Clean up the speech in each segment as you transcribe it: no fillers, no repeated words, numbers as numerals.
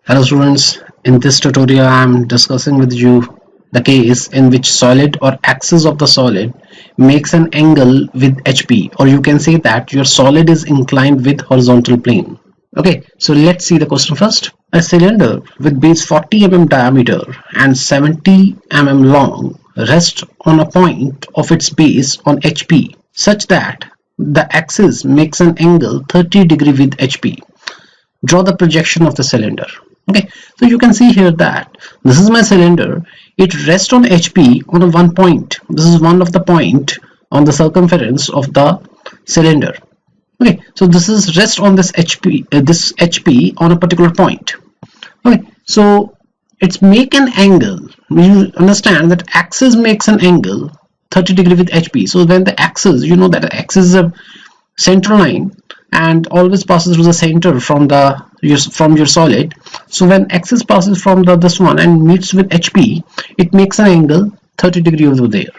Hello students, in this tutorial I am discussing with you the case in which solid or axis of the solid makes an angle with HP, or you can say that your solid is inclined with horizontal plane. Okay, so let's see the question first. A cylinder with base 40 mm diameter and 70 mm long rests on a point of its base on HP such that the axis makes an angle 30 degree with HP. Draw the projection of the cylinder. Okay, so you can see here that this is my cylinder. It rests on HP on a one point. This is one of the point on the circumference of the cylinder. Okay, so this is rest on this HP on a particular point. Okay, so it's make an angle. You understand that axis makes an angle 30 degree with HP. So when the axis, you know that the axis is a center line and always passes through the center from your solid. So when axis passes from this one and meets with HP, it makes an angle 30 degree over there.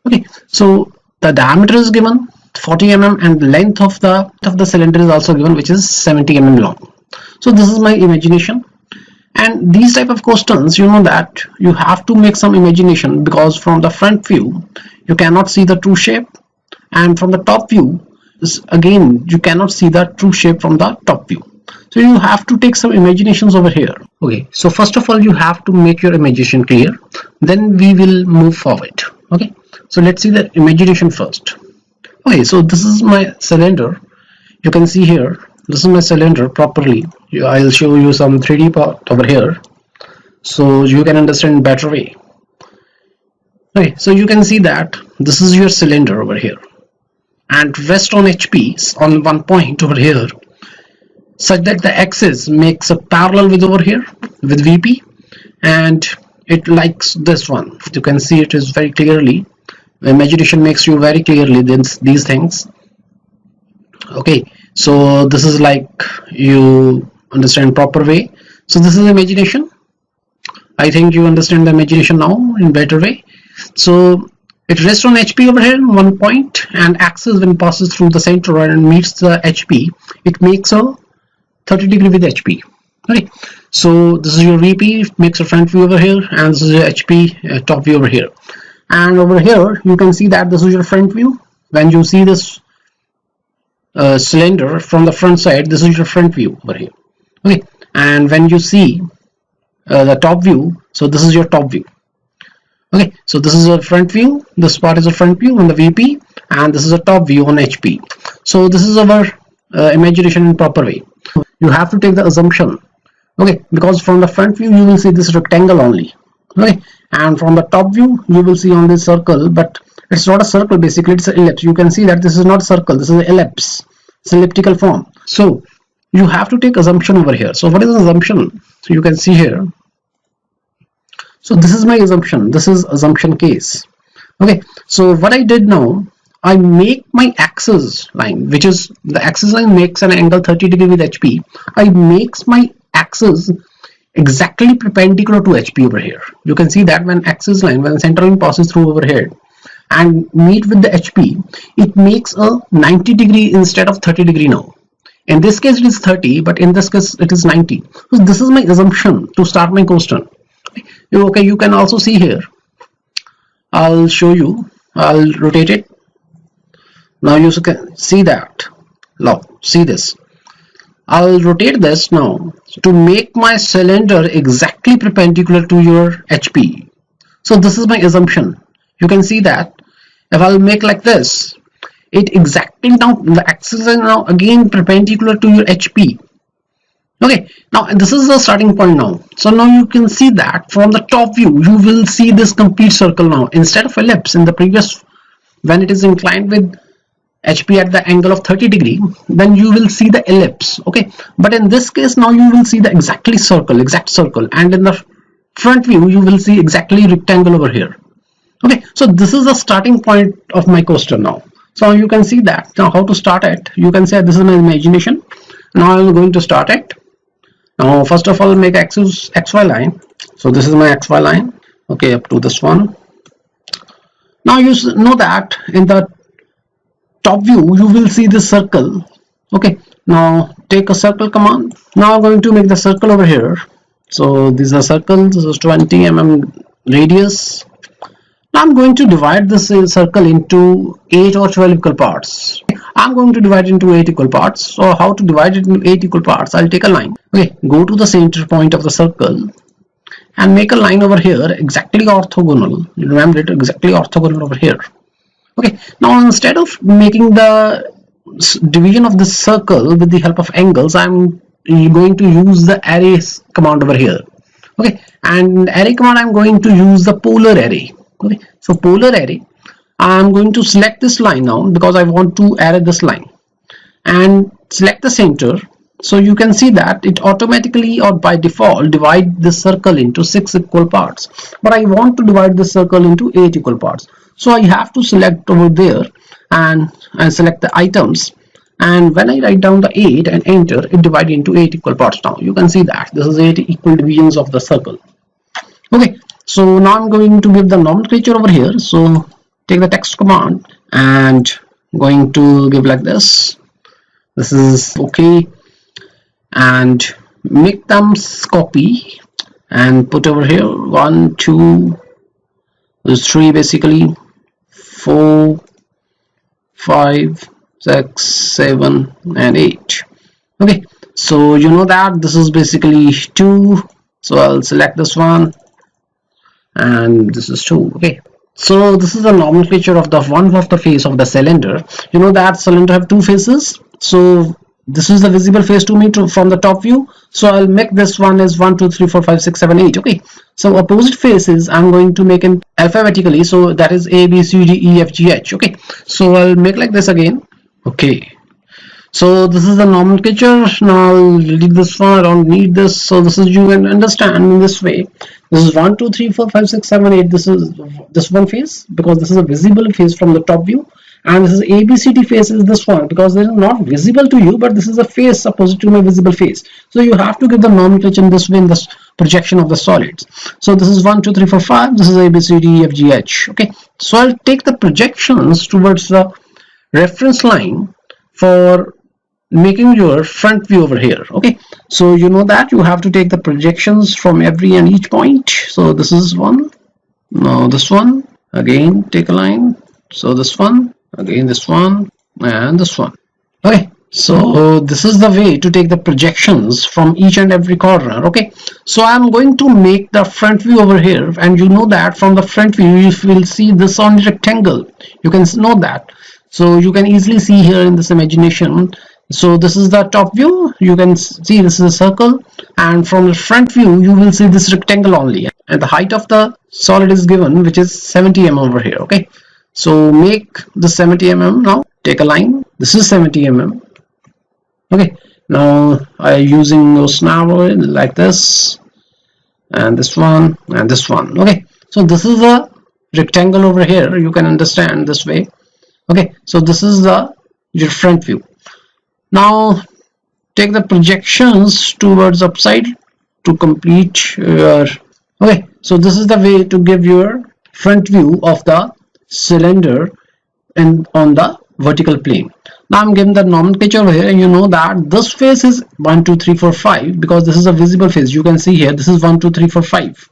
Okay, so the diameter is given 40 mm and the length of the cylinder is also given, which is 70 mm long. So this is my imagination. And these type of questions, you know that you have to make some imagination, because from the front view you cannot see the true shape, and from the top view again you cannot see the true shape from the top view. So you have to take some imaginations over here. Okay, so first of all you have to make your imagination clear, then we will move forward. Okay, so let's see the imagination first. Okay, so this is my cylinder. You can see here, this is my cylinder properly. I'll show you some 3D part over here so you can understand better way. Okay, so you can see that this is your cylinder over here and rest on HP on one point over here such that the axis makes a parallel with over here with VP, and it likes this one. You can see it is very clearly. The imagination makes you very clearly these things. Okay, so this is like you understand proper way. So this is imagination. I think you understand the imagination now in better way. So it rests on HP over here, one point, and axis when passes through the center and meets the HP, it makes a 30 degree with HP. Okay, so this is your VP, it makes a front view over here, and this is your HP top view over here. And over here you can see that this is your front view. When you see this cylinder from the front side, this is your front view over here. Okay, and when you see the top view, so this is your top view. Okay, so this is a front view, this part is a front view on the VP, and this is a top view on HP. So this is our imagination in proper way. You have to take the assumption, okay, because from the front view you will see this rectangle only, okay, and from the top view you will see on this circle, but it's not a circle, basically it's an ellipse. You can see that this is not a circle, this is an ellipse, it's elliptical form. So you have to take assumption over here. So what is the assumption? So you can see here. So this is my assumption, this is assumption case. Okay, so what I did now, I make my axis line, which is the axis line makes an angle 30 degree with HP. I makes my axis exactly perpendicular to HP over here. You can see that when axis line, when center line passes through over here and meet with the HP, it makes a 90 degree instead of 30 degree now. In this case it is 30, but in this case it is 90. So this is my assumption to start my question. Okay, you can also see here. I'll show you. I'll rotate it. Now you can see that. Now see this. I'll rotate this now to make my cylinder exactly perpendicular to your HP. So this is my assumption. You can see that if I'll make like this, it exactly now the axis is now again perpendicular to your HP. Okay, now this is the starting point now. So now you can see that from the top view you will see this complete circle now. Instead of ellipse in the previous, when it is inclined with HP at the angle of 30 degree, then you will see the ellipse. Okay, but in this case now you will see the exact circle, and in the front view you will see exactly rectangle over here. Okay, so this is the starting point of my question now. So you can see that. Now how to start it? You can say this is my imagination. Now I'm going to start it. Now first of all make axis XY line. So this is my XY line. Okay, up to this one. Now you know that in the top view you will see this circle. Okay, now take a circle command. Now I'm going to make the circle over here. So these are circles. This is 20 mm radius. Now I'm going to divide this circle into 8 or 12 equal parts. I'm going to divide it into 8 equal parts. So how to divide it into 8 equal parts? I'll take a line. Okay, go to the center point of the circle and make a line over here exactly orthogonal. Remember it, exactly orthogonal over here. Okay, now instead of making the division of this circle with the help of angles, I'm going to use the array command over here. Okay, and array command I'm going to use the polar array. Okay, so polar array, I'm going to select this line now because I want to array this line and select the center. So you can see that it automatically or by default divide this circle into 6 equal parts, but I want to divide this circle into 8 equal parts. So I have to select over there and select the items, and when I write down the 8 and enter, it divides into 8 equal parts. Now you can see that this is 8 equal divisions of the circle. Okay, so now I'm going to give the nomenclature over here. So take the text command and going to give like this. This is okay, and make them copy and put over here 1 2 3 basically 4 5 6 7 and 8. Okay, so you know that this is basically 2, so I'll select this one and this is 2. Okay, so this is the nomenclature of the one of the face of the cylinder. You know that cylinder have two faces, so this is the visible face to me from the top view. So I'll make this one as 1 2 3 4 5 6 7 8. Okay, so opposite faces I'm going to make it alphabetically, so that is A B C D E F G H. Okay, so I'll make like this again. Okay, so this is the nomenclature. Now I'll delete this one, I don't need this. So this is, you can understand in this way, this is 1 2 3 4 5 6 7 8. This is this one face because this is a visible face from the top view, and this is ABCD face is this one because this is not visible to you, but this is a face opposite to my visible face. So you have to give the nomenclature in this way in this projection of the solids. So this is 1 2 3 4 5. This is ABCD E F G H. Okay, so I'll take the projections towards the reference line for making your front view over here. Okay, so you know that you have to take the projections from every and each point. So this is one, now this one, again take a line, so this one, again this one, and this one. Okay, so this is the way to take the projections from each and every corner. Okay, so I'm going to make the front view over here, and you know that from the front view you will see this on rectangle. You can know that, so you can easily see here in this imagination. So this is the top view, you can see this is a circle, and from the front view you will see this rectangle only, and the height of the solid is given, which is 70 mm over here. Okay, so make the 70 mm. Now take a line, this is 70 mm. Okay, now I using those narrow like this, and this one and this one. Okay, so this is a rectangle over here, you can understand this way. Okay, so this is the your front view. Now take the projections towards upside to complete your. Okay, so this is the way to give your front view of the cylinder and on the vertical plane. Now I'm giving the nomenclature over here, and you know that this face is 1 2 3 4 5 because this is a visible face. You can see here this is 1 2 3 4 5.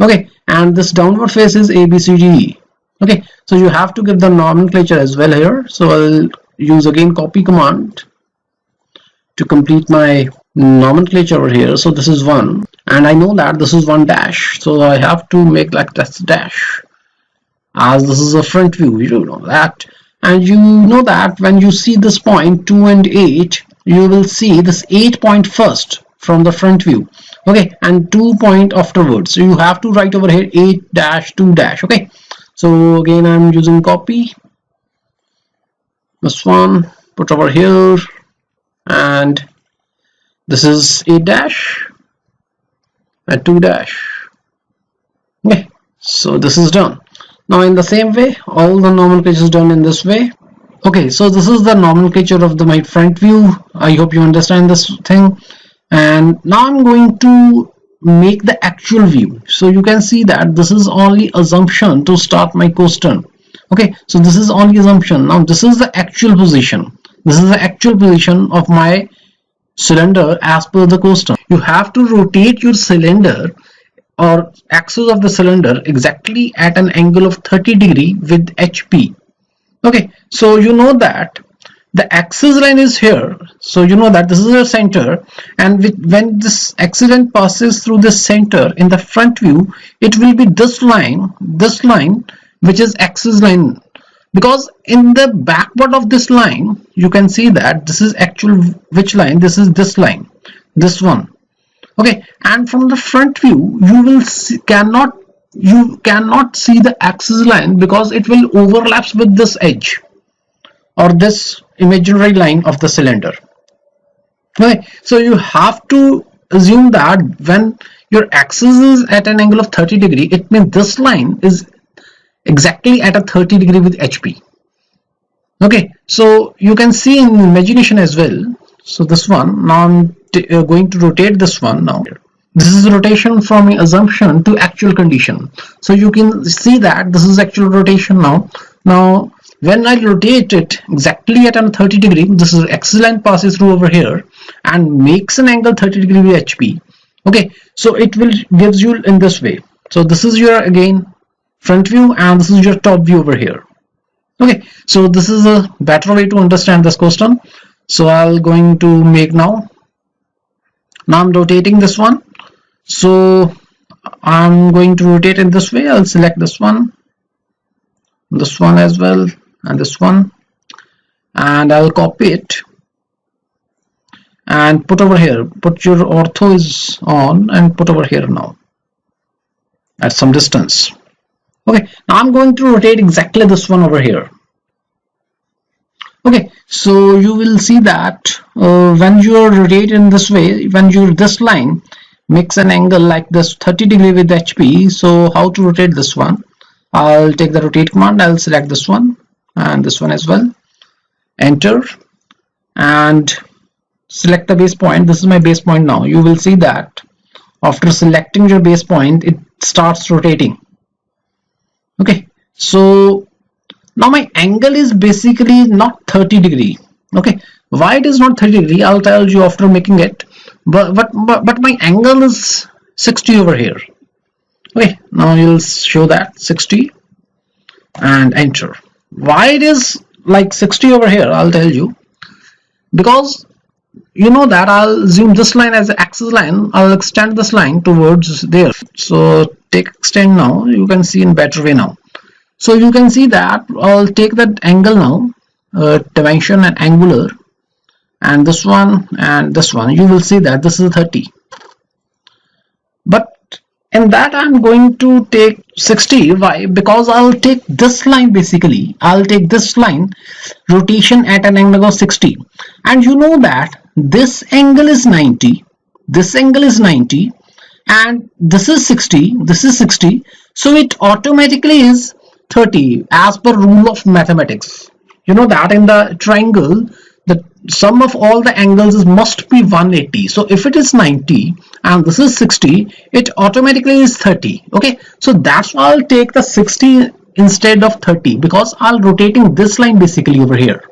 Okay, and this downward face is A B C D E. Okay, so you have to give the nomenclature as well here. So I'll use again copy command to complete my nomenclature over here. So this is 1, and I know that this is 1 dash, so I have to make like this dash, as this is a front view. You know that, and you know that when you see this point 2 and 8, you will see this 8 point first from the front view. Okay, and 2 point afterwards, so you have to write over here 8 dash 2 dash. Okay, so again I'm using copy this one, put over here, and this is 8 dash and 2 dash. Okay, so this is done. Now in the same way, all the nomenclature is done in this way. Okay, so this is the nomenclature of my front view. I hope you understand this thing. And now I'm going to make the actual view. So you can see that this is only assumption to start my coaster. Okay, so this is only assumption. Now this is the actual position. This is the actual position of my cylinder as per the question. You have to rotate your cylinder or axis of the cylinder exactly at an angle of 30 degree with HP. Okay, so you know that the axis line is here, so you know that this is the center, and when this axis line passes through the center in the front view, it will be this line which is axis line, because in the backward of this line you can see that this is actual which line, this is this line, this one. Okay, and from the front view you will see, you cannot see the axis line because it will overlaps with this edge or this imaginary line of the cylinder. Okay, so you have to assume that when your axis is at an angle of 30 degree, it means this line is exactly at a 30 degree with HP. Okay, so you can see in imagination as well. So this one, now I'm going to rotate this one now. This is rotation from assumption to actual condition. So you can see that this is actual rotation now. Now when I rotate it exactly at a 30 degree, this is axis line passes through over here and makes an angle 30 degree with HP. Okay, so it will gives you in this way. So this is your again front view and this is your top view over here. Okay, so this is a better way to understand this question. So I'll going to make now I'm rotating this one. So I'm going to rotate in this way. I'll select this one as well, and this one, and I'll copy it and put over here. Put your ortho is on and put over here now at some distance. Okay, now I'm going to rotate exactly this one over here. Okay, so you will see that when you are rotating this way, when this line makes an angle like this 30 degree with HP. So how to rotate this one? I'll take the rotate command. I'll select this one and this one as well. Enter and select the base point. This is my base point now. You will see that after selecting your base point, it starts rotating. Okay, so now my angle is basically not 30 degree. Okay, why it is not 30 degree? I'll tell you after making it. But my angle is 60 over here. Okay, now you'll show that 60 and enter. Why it is like 60 over here? I'll tell you, because you know that I'll zoom this line as an axis line. I'll extend this line towards there. So take extend now. You can see in better way now. So you can see that I'll take that angle now, dimension and angular, and this one and this one. You will see that this is 30. But in that I'm going to take 60. Why? Because I'll take this line basically. I'll take this line rotation at an angle of 60. And you know that this angle is 90. This angle is 90. And this is 60. This is 60. So it automatically is 30 as per rule of mathematics. You know that in the triangle, the sum of all the angles must be 180. So if it is 90 and this is 60, it automatically is 30. Okay, so that's why I'll take the 60 instead of 30, because I'll rotating this line basically over here.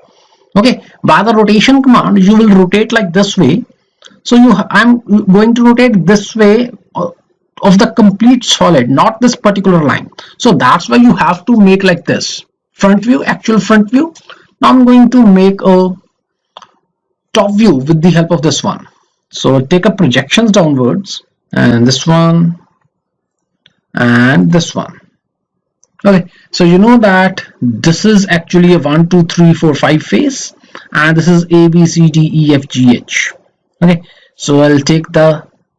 Okay, by the rotation command you will rotate like this way. So I'm going to rotate this way of the complete solid, not this particular line. So that's why you have to make like this front view, actual front view. Now I'm going to make a top view with the help of this one. So take a projections downwards, and this one and this one. Okay, so you know that this is actually a 1 2 3 4 5 face, and this is A B C D E F G H. Okay, so I'll take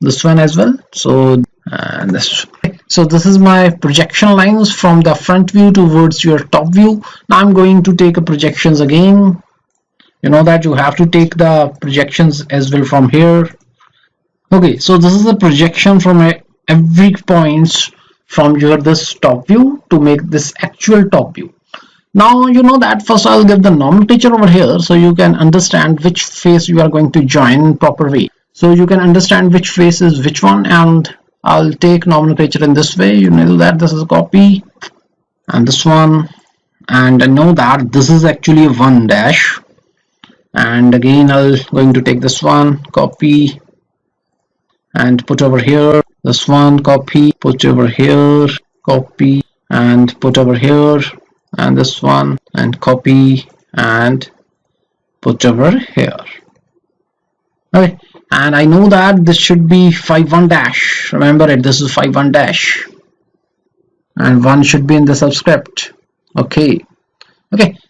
this one as well. So and this. So this is my projection lines from the front view towards your top view. Now I'm going to take a projections again. You know that you have to take the projections as well from here. Okay, so this is the projection from every points from your this top view to make this actual top view. Now you know that first I'll give the nomenclature over here so you can understand which face you are going to join in proper way. So you can understand which face is which one, and I'll take nomenclature in this way. You know that this is a copy and this one, and I know that this is actually a 1 dash. and again I'll going to take this one, copy and put over here. This one, copy, put over here, copy and put over here, and this one and copy and put over here. Okay, and I know that this should be 51 dash. Remember it, this is 51 dash, and 1 should be in the subscript. Okay,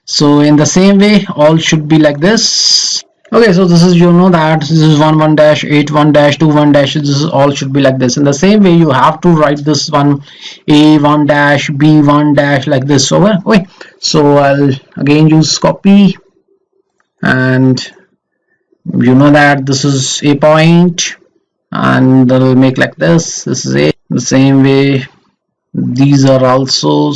so in the same way all should be like this. Okay, so this is, you know that this is 1 dash, 8 1 dash, 2 1 dash. This is all should be like this. In the same way you have to write this one A1 dash, B1 dash, like this. Okay, so I'll again use copy, and you know that this is a point, and I'll make like this. This is a, the same way these are also.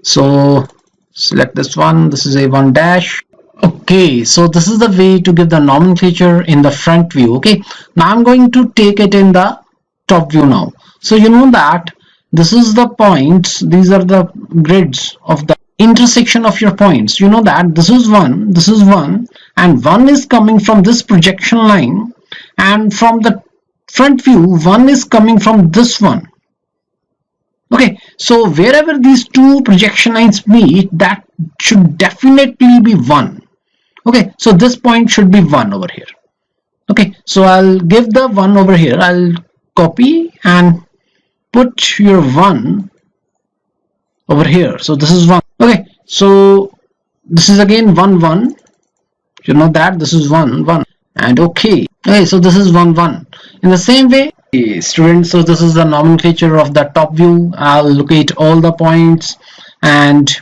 So select this one, this is A1 dash. Okay, so this is the way to give the nomenclature in the front view. Okay, now I'm going to take it in the top view now. So you know that this is the points, these are the grids of the intersection of your points. You know that this is 1, this is 1, and 1 is coming from this projection line, and from the front view 1 is coming from this one. Okay, so wherever these two projection lines meet, that should definitely be 1. Okay, so this point should be 1 over here. Okay, so I'll give the 1 over here. I'll copy and put your 1 over here. So this is 1. Okay, so this is again 1 1. You know that this is 1 1, and okay, so this is 1 1. In the same way, students, so this is the nomenclature of the top view. I'll locate all the points, and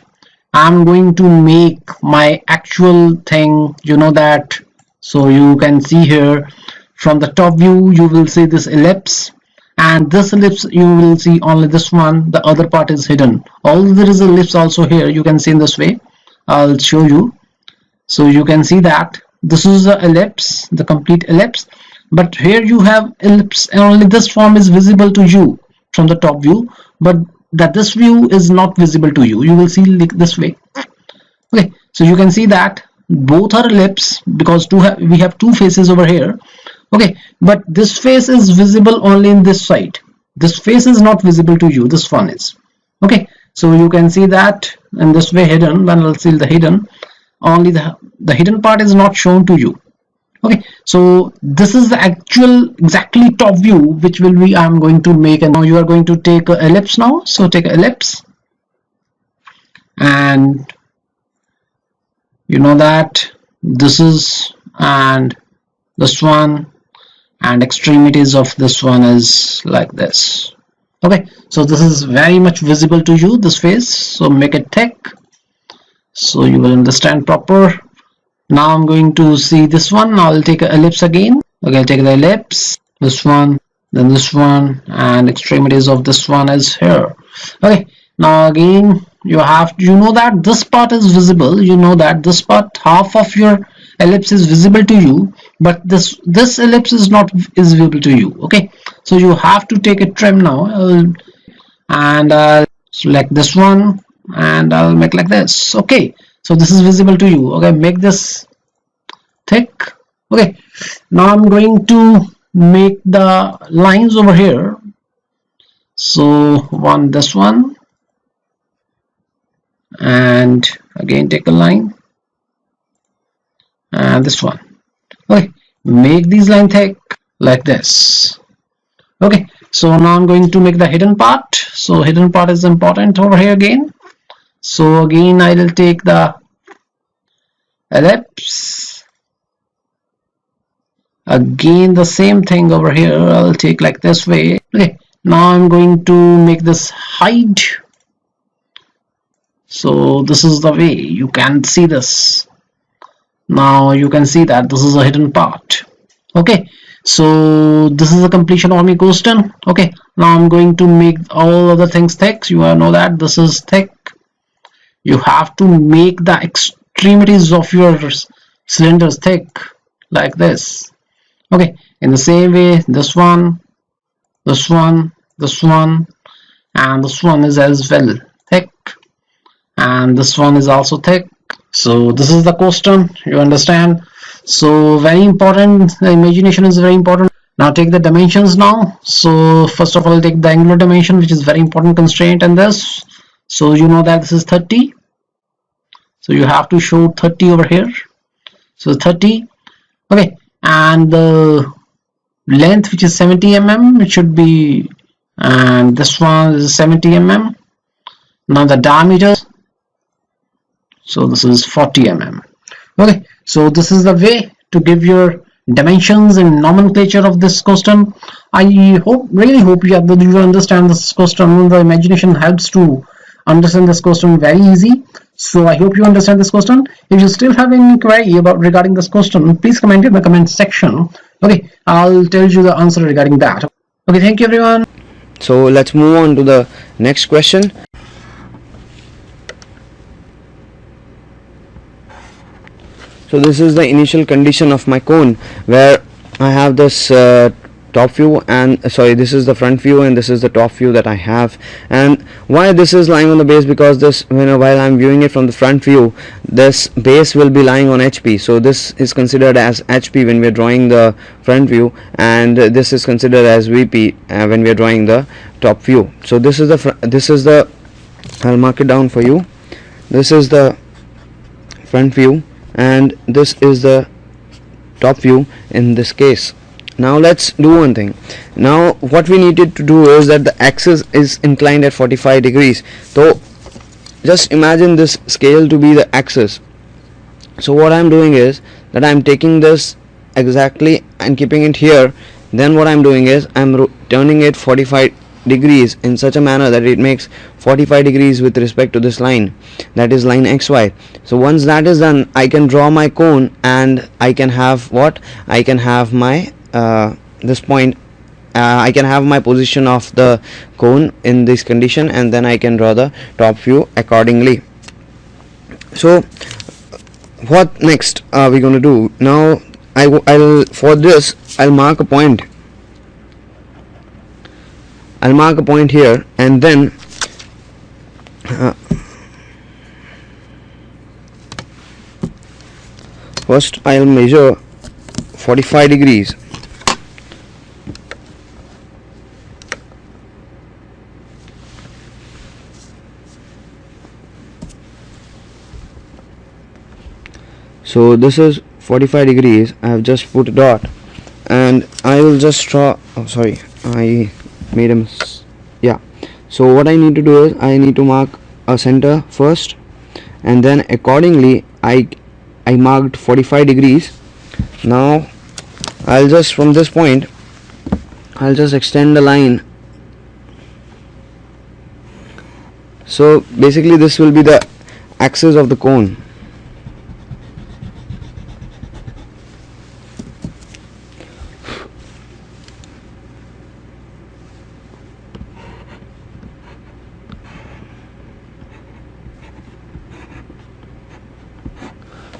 I'm going to make my actual thing, you know that. So you can see here from the top view you will see this ellipse, and this ellipse you will see only this one, the other part is hidden. Although there is an ellipse also here, you can see in this way. I'll show you. So you can see that this is the ellipse, the complete ellipse, but here you have ellipse, and only this form is visible to you from the top view, but that this view is not visible to you. You will see like this way. Okay, so you can see that both are ellipse because we have two faces over here. Okay, but this face is visible only in this side. This face is not visible to you. This one is. Okay, so you can see that in this way hidden. Then I'll see the hidden. Only the hidden part is not shown to you. Okay, so this is the actual exactly top view which will be I'm going to make, and now you are going to take an ellipse now. So take an ellipse, and you know that this is, and this one, and extremities of this one is like this. Okay, so this is very much visible to you, this face, so make it thick so you will understand proper. Now I'm going to see this one. I'll take an ellipse again. Okay, take the ellipse, this one, then this one, and extremities of this one is here. Okay, now again you know that this part is visible. You know that this part, half of your ellipse is visible to you, but this ellipse is not visible to you. Okay, so you have to take a trim now, and I'll select this one, and I'll make like this. Okay, so this is visible to you. Okay, make this thick. Okay, now I'm going to make the lines over here. So this one, and again take a line, and this one. Okay, make these lines thick like this. Okay, so now I'm going to make the hidden part. So hidden part is important over here again. So again I will take the ellipse, again the same thing over here. I'll take like this way. Okay, now I'm going to make this hide. So this is the way you can see this. Now you can see that this is a hidden part. Okay, so this is the completion of my question. Okay, now I'm going to make all other things thick. You know that this is thick. You have to make the extremities of your cylinders thick like this. Okay, in the same way, this one, this one, this one, and this one is as well thick, and this one is also thick. So this is the question, you understand. So very important, the imagination is very important. Now take the dimensions now. So first of all, take the angular dimension, which is very important constraint in this. So you know that this is 30. So you have to show 30 over here. So 30. Okay, and the length, which is 70 mm, it should be, and this one is 70 mm. Now the diameter, so this is 40 mm. Okay, so this is the way to give your dimensions and nomenclature of this question. I really hope you understand this question. The imagination helps to understand this question very easy. So I hope you understand this question. If you still have any query about regarding this question, please comment in the comment section. Okay, I'll tell you the answer regarding that. Okay, thank you everyone. So let's move on to the next question. So this is the initial condition of my cone, where I have this top view, and this is the front view and this is the top view that I have. And why this is lying on the base? Because this, while I'm viewing it from the front view, this base will be lying on HP. So this is considered as HP when we are drawing the front view, and this is considered as VP when we are drawing the top view. So this is the I'll mark it down for you. This is the front view and this is the top view in this case. Now let's do one thing. Now what we needed to do is that the axis is inclined at 45 degrees. So just imagine this scale to be the axis. So what I'm doing is that I'm taking this exactly and keeping it here. Then what I'm doing is I'm turning it 45 degrees in such a manner that it makes 45 degrees with respect to this line, that is line XY. So once that is done, I can draw my cone and I can have what? I can have my this point, I can have my position of the cone in this condition, and then I can draw the top view accordingly. So what next are we going to do? Now I'll mark a point. I'll mark a point here, and then first I'll measure 45 degrees. So this is 45 degrees. I have just put a dot, and I will just draw. Oh, sorry, I made a yeah. So what I need to do is I need to mark a center first, and then accordingly I marked 45 degrees. Now I'll just, from this point, I'll just extend the line. So basically this will be the axis of the cone.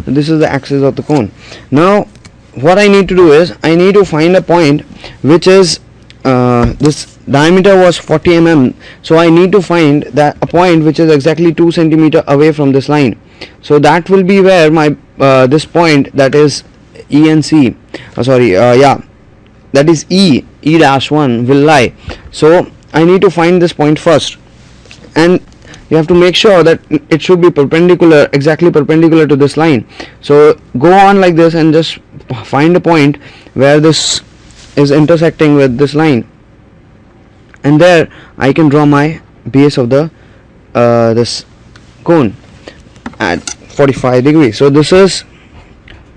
This is the axis of the cone. Now what I need to do is I need to find a point which is this diameter was 40 mm, so I need to find that a point which is exactly 2 centimeter away from this line. So that will be where my this point, that is E and C, that is E-1 will lie. So I need to find this point first, and you have to make sure that it should be perpendicular, exactly perpendicular to this line. So go on like this and just find a point where this is intersecting with this line, and there I can draw my base of the this cone at 45 degrees. So this is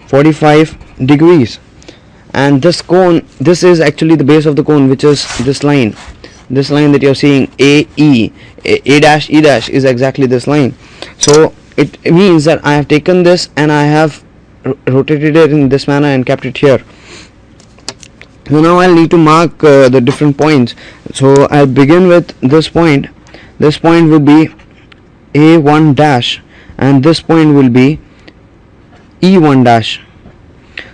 45 degrees, and this cone, this is actually the base of the cone, which is this line that you're seeing, A dash E dash is exactly this line. So it means that I have taken this and I have rotated it in this manner and kept it here. So now I'll need to mark the different points. So I'll begin with this point. This point will be A1 dash, and this point will be E1 dash.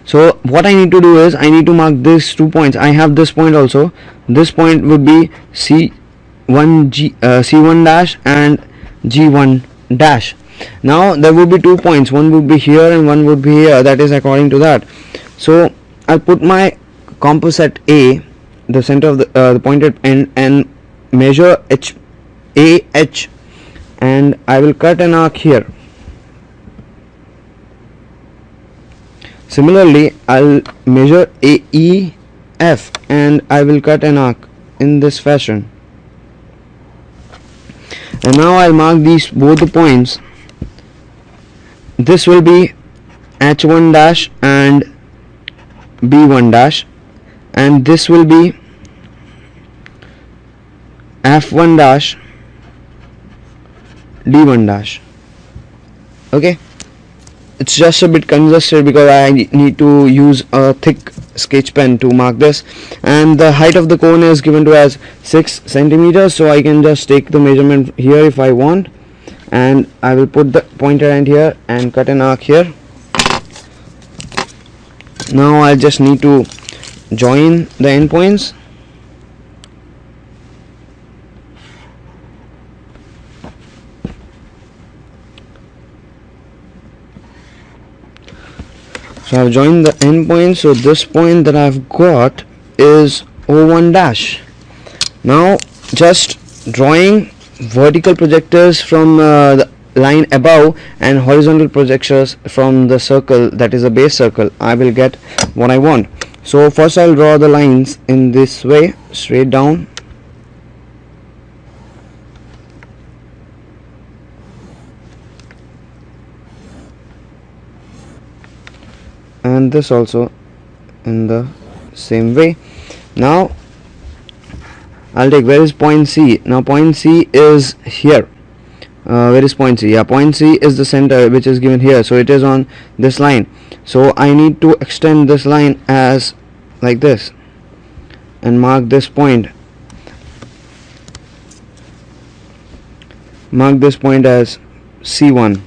So what I need to do is I need to mark these 2 points. I have this point also. This point would be C1 dash and G1 dash. Now there would be 2 points, one would be here and one would be here, that is according to that. So I'll put my compass at A, the center of the pointed end, and measure H, and I will cut an arc here. Similarly, I'll measure AEF and I will cut an arc in this fashion. And now I'll mark these both the points. This will be H1 dash and B1 dash, and this will be F1 dash, D1 dash. Okay, it's just a bit congested because I need to use a thick sketch pen to mark this, and the height of the cone is given to as 6 centimeters, so I can just take the measurement here if I want, and I will put the pointer end here and cut an arc here. Now I just need to join the endpoints. So I've joined the endpoint. So this point that I've got is O1 dash. Now just drawing vertical projectors from the line above and horizontal projectors from the circle, that is a base circle, I will get what I want. So first I'll draw the lines in this way, straight down. And this also in the same way. Now I'll take, where is point C? Now point C is here. Where is point C? Yeah, point C is the center, which is given here, so it is on this line. So I need to extend this line as like this and mark this point. Mark this point as C1.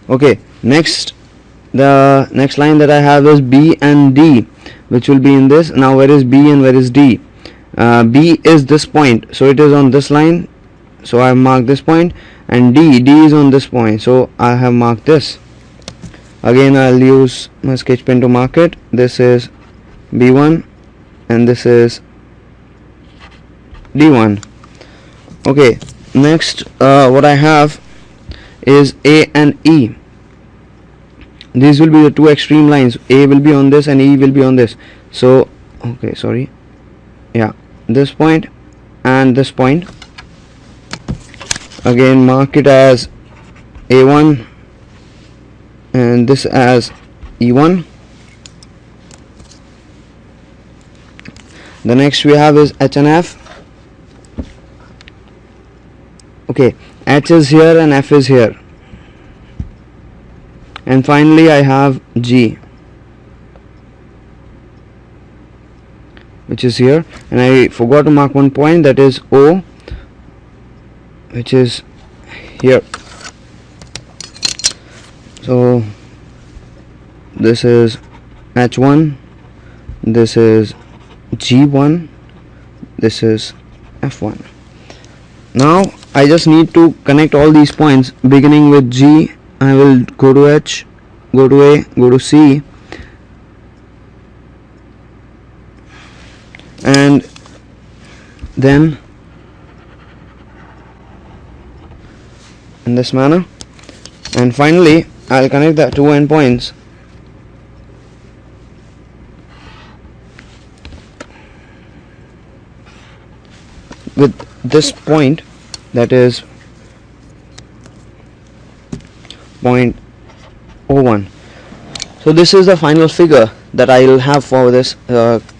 Okay, next, the next line that I have is B and D, which will be in this. Now where is B and where is D? B is this point, so it is on this line, so I have marked this point, and D is on this point, so I have marked this. Again I'll use my sketch pen to mark it. This is B1 and this is D1. Okay, next what I have is A and E. These will be the two extreme lines. A will be on this and E will be on this. So okay, sorry, yeah, this point and this point. Again mark it as A1 and this as E1. The next we have is H and F. Okay, H is here and F is here. And finally I have G, which is here, and I forgot to mark one point, that is O, which is here. So this is H1, this is G1, this is F1. Now I just need to connect all these points. Beginning with G, I will go to H, go to A, go to C, and then in this manner, and finally I'll connect the two endpoints with this point, that is point O1. So this is the final figure that I will have for this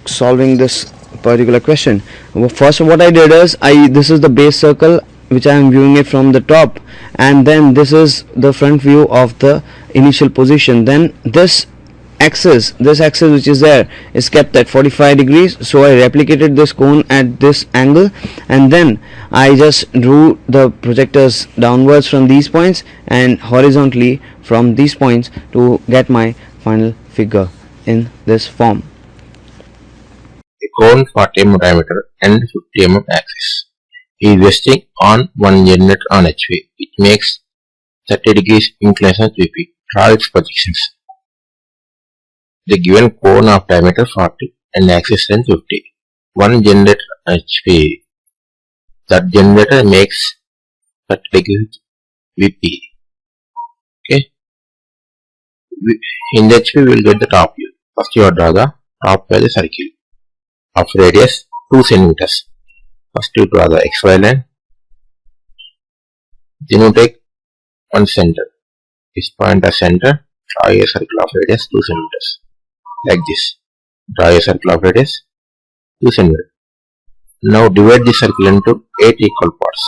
solving this particular question. First what I did is, this is the base circle which I am viewing it from the top, and then this is the front view of the initial position. Then this axis which is there is kept at 45 degrees, so I replicated this cone at this angle, and then I just drew the projectors downwards from these points and horizontally from these points to get my final figure in this form. A cone 40 mm diameter and 50 mm axis is resting on one unit on HV, which makes 30 degrees inclination of VP. Draw its projections. The given cone of diameter 40 and axis length 50. One generator HP. That generator makes 30 degrees VP. Okay. In the HP we will get the top view. First you draw the top by the circle of radius 2 centimeters. First you draw the XY line. Then you take one center. This point as center. Draw a circle of radius 2 centimeters. Like this. Draw a circle of radius 2 centimeters. Now divide the circle into 8 equal parts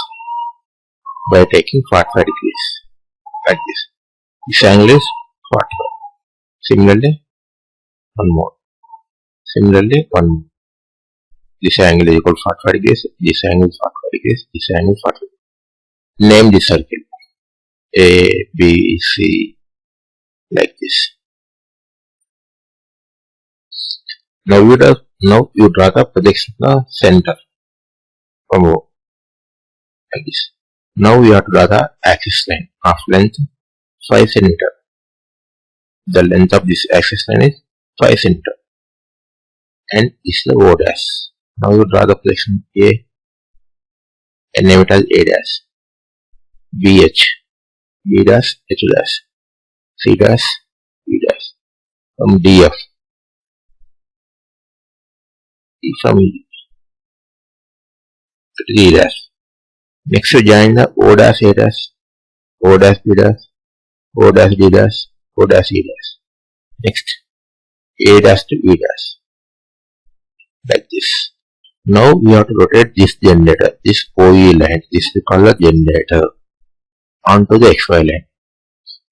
by taking 45 degrees. Like this. This angle is 45. Similarly, one more. Similarly, one more. This angle is equal to 45 degrees. This angle is 45 degrees. This angle is 45. Name the circle A, B, C, like this. Now you draw the projection of the center from O, like this. Now we have to draw the axis line of length 5 cm. The length of this axis line is 5 cm, and this is the O dash. Now you draw the projection A and name it as A dash, B H, B dash, H dash, C dash, B dash, from D F, E from E, D dash. Next you join the O dash A dash, O dash B dash, O dash D dash, O dash E dash. Next A dash to E dash, like this. Now we have to rotate this generator, this OE line, this we call the generator, onto the XY line.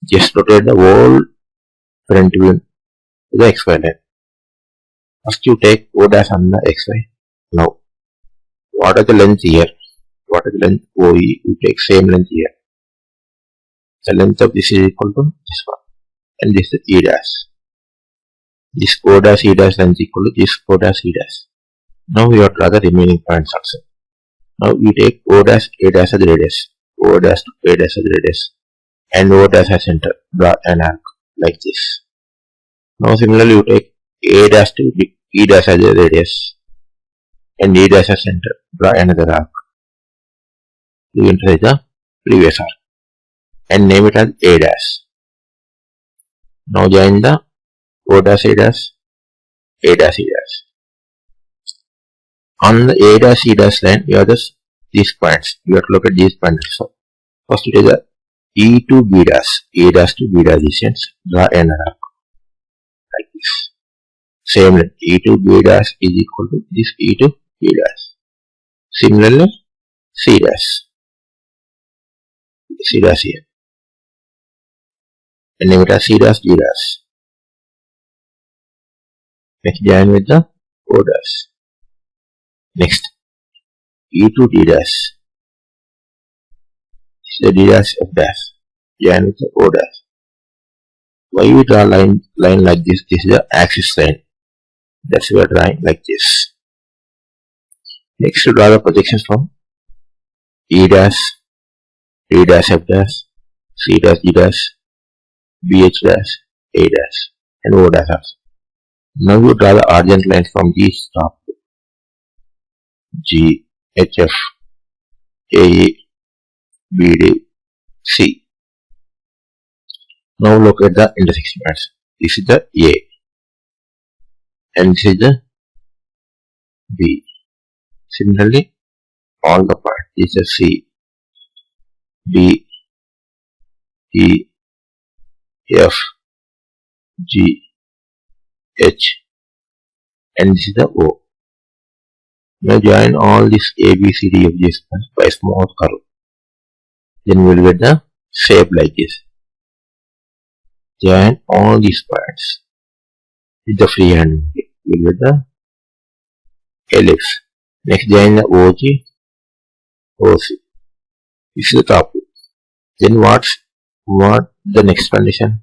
Just rotate the whole front view to the XY line. First you take O dash on the XY. Now, what are the length here? What is the length OE? You take same length here. The length of this is equal to this one. And this is E dash. This O dash E dash length equal to this O dash E dash. Now we have to draw the remaining points also. Now we take O dash A dash as the radius, O dash to A dash as the radius, and O dash as center. Draw an arc like this. Now similarly you take A dash to E dash as the radius, and E dash as center. Draw another arc. You intersect the previous arc and name it as A dash. Now join the O dash A dash, A dash E dash. On the A dash E dash line, you have these points. You have to look at these points. So first it is the E to B dash, A dash to B dash distance. Draw an arc like this. Same line, E to B dash is equal to this E to B dash. Similarly, C dash. C dash here. And name it as C dash G dash. Next join with the O dash. Next, E to D dash. This is the D dash F dash. Join with the O dash. Why we draw line like this? This is the axis line. That's why we are drawing like this. Next, to draw the projections from E dash, D dash F dash, C dash G dash, B H dash, A dash, and O dash also. Now you draw the origin lines from these top. G, H, F, A, B, D, C. Now look at the intersection points. This is the A, and this is the B. Similarly, all the points. This is C, B, E, F, G, H, and this is the O. Now join all this A, B, C, D, F, G by a small curve. Then we will get the shape like this. Join all these points with the freehand. We will get the ellipse. Next join the OG, OC. This is the top view. Then what the next condition?